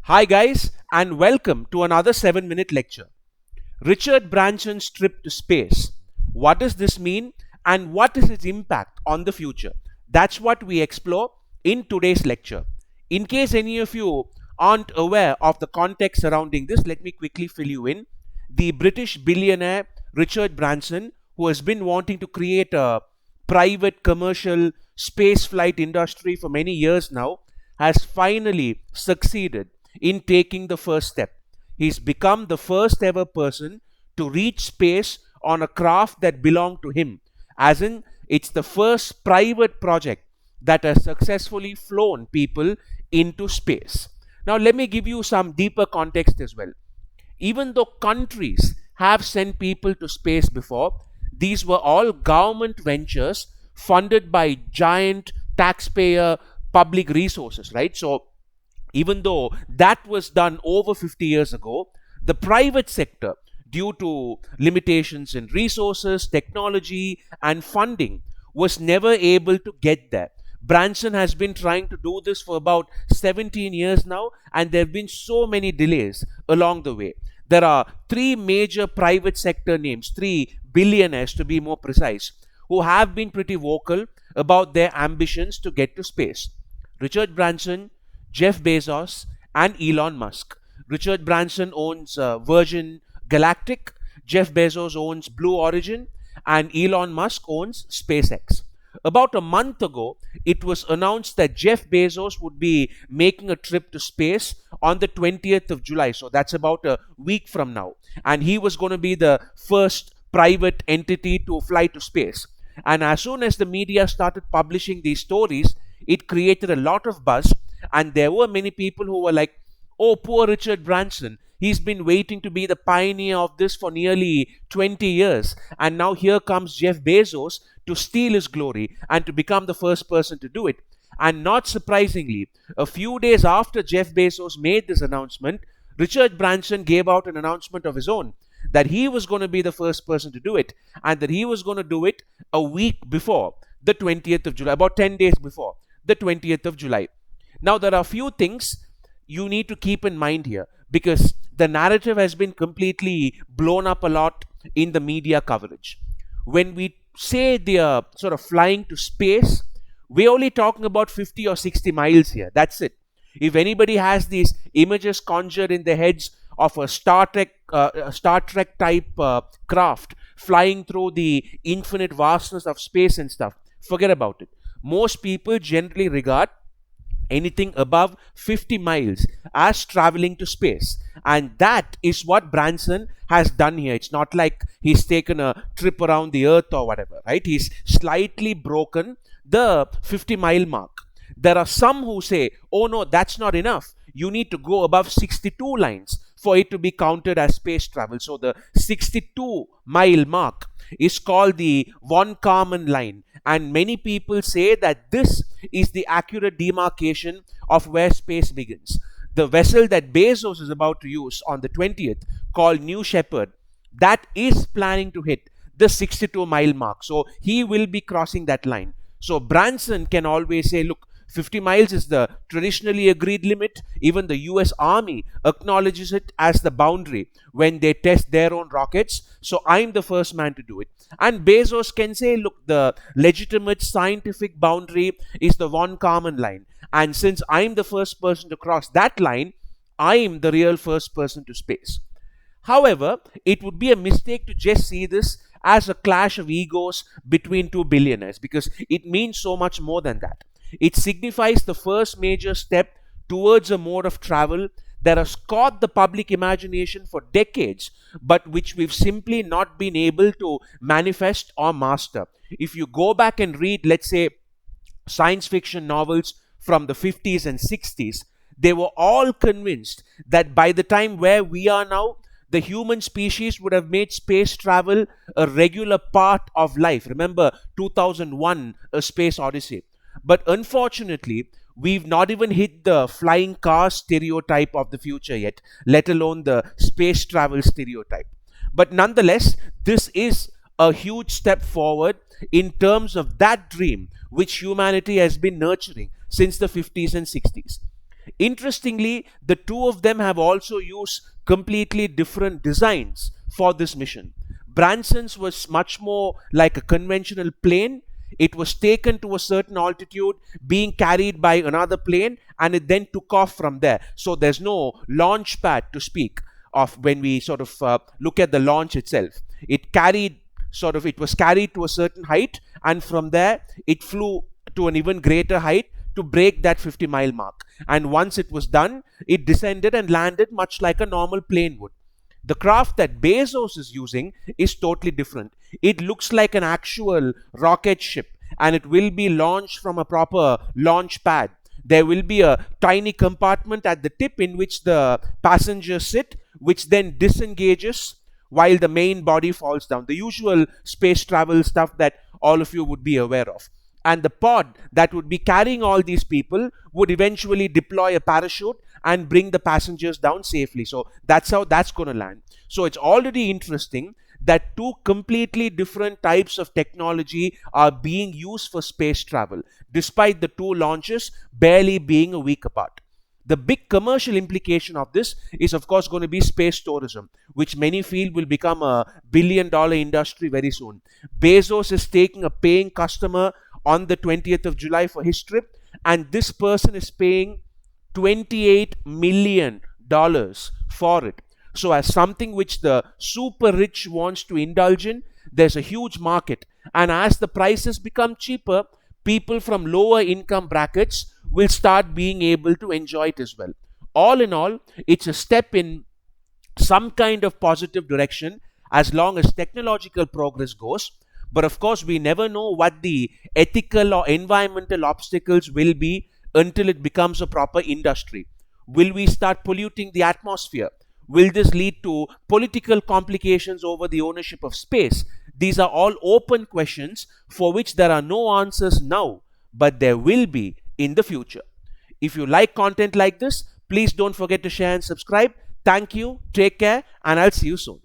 Hi, guys, and welcome to another 7-minute lecture. Richard Branson's trip to space. What does this mean, and what is its impact on the future? That's what we explore in today's lecture. In case any of you aren't aware of the context surrounding this, let me quickly fill you in. The British billionaire Richard Branson, who has been wanting to create a private commercial space flight industry for many years now, has finally succeeded in taking the first step. He's become the first ever person to reach space on a craft that belonged to him, as in, it's the first private project that has successfully flown people into space. Now, let me give you some deeper context as well. Even though countries have sent people to space before, these were all government ventures funded by giant taxpayer public resources, right? So, even though that was done over 50 years ago, the private sector, due to limitations in resources, technology, and funding, was never able to get there. Branson has been trying to do this for about 17 years now, and there have been so many delays along the way. There are three major private sector names, three billionaires to be more precise, who have been pretty vocal about their ambitions to get to space: Richard Branson, Jeff Bezos, and Elon Musk. Richard Branson owns Virgin Galactic, Jeff Bezos owns Blue Origin, and Elon Musk owns SpaceX. About a month ago, it was announced that Jeff Bezos would be making a trip to space on the 20th of July. So that's about a week from now. And he was going to be the first private entity to fly to space. And as soon as the media started publishing these stories, it created a lot of buzz. And there were many people who were like, oh, poor Richard Branson. He's been waiting to be the pioneer of this for nearly 20 years. And now here comes Jeff Bezos to steal his glory and to become the first person to do it. And not surprisingly, a few days after Jeff Bezos made this announcement, Richard Branson gave out an announcement of his own that he was going to be the first person to do it, and that he was going to do it a week before the 20th of July, about 10 days before the 20th of July. Now, there are a few things you need to keep in mind here, because the narrative has been completely blown up a lot in the media coverage. When we say they are sort of flying to space, we're only talking about 50 or 60 miles here. That's it. If anybody has these images conjured in their heads of a Star Trek type craft flying through the infinite vastness of space and stuff, forget about it. Most people generally regard anything above 50 miles as traveling to space. And that is what Branson has done here. It's not like he's taken a trip around the earth or whatever, right? He's slightly broken the 50-mile mark. There are some who say, oh no, that's not enough. You need to go above 62 lines for it to be counted as space travel. So the 62-mile mark is called the Von Karman line. And many people say that this is the accurate demarcation of where space begins. The vessel that Bezos is about to use on the 20th, called New Shepard, that is planning to hit the 62-mile mark. So he will be crossing that line. So Branson can always say, look, 50 miles is the traditionally agreed limit. Even the US Army acknowledges it as the boundary when they test their own rockets. So I'm the first man to do it. And Bezos can say, look, the legitimate scientific boundary is the Von Karman line. And since I'm the first person to cross that line, I'm the real first person to space. However, it would be a mistake to just see this as a clash of egos between two billionaires, because it means so much more than that. It signifies the first major step towards a mode of travel that has caught the public imagination for decades, but which we've simply not been able to manifest or master. If you go back and read, let's say, science fiction novels from the 50s and 60s, they were all convinced that by the time where we are now, the human species would have made space travel a regular part of life. Remember 2001, A Space Odyssey. But unfortunately, we've not even hit the flying car stereotype of the future yet, let alone the space travel stereotype. But nonetheless, this is a huge step forward in terms of that dream which humanity has been nurturing since the 50s and 60s. Interestingly, the two of them have also used completely different designs for this mission. Branson's was much more like a conventional plane. It was taken to a certain altitude, being carried by another plane, and it then took off from there. So there's no launch pad to speak of when we sort of look at the launch itself. It was carried to a certain height, and from there it flew to an even greater height to break that 50-mile mark. And once it was done, it descended and landed much like a normal plane would. The craft that Bezos is using is totally different. It looks like an actual rocket ship, and it will be launched from a proper launch pad. There will be a tiny compartment at the tip in which the passengers sit, which then disengages while the main body falls down. The usual space travel stuff that all of you would be aware of. And the pod that would be carrying all these people would eventually deploy a parachute and bring the passengers down safely. So that's how that's going to land. So it's already interesting that two completely different types of technology are being used for space travel, despite the two launches barely being a week apart. The big commercial implication of this is, of course, going to be space tourism, which many feel will become a billion-dollar industry very soon. Bezos is taking a paying customer on the 20th of July for his trip, and this person is paying $28 million for it. So as something which the super rich wants to indulge in, there's a huge market. And as the prices become cheaper, people from lower income brackets will start being able to enjoy it as well. All in all, it's a step in some kind of positive direction as long as technological progress goes. But of course, we never know what the ethical or environmental obstacles will be until it becomes a proper industry. Will we start polluting the atmosphere? Will this lead to political complications over the ownership of space? These are all open questions for which there are no answers now, but there will be in the future. If you like content like this, please don't forget to share and subscribe. Thank you, take care, and I'll see you soon.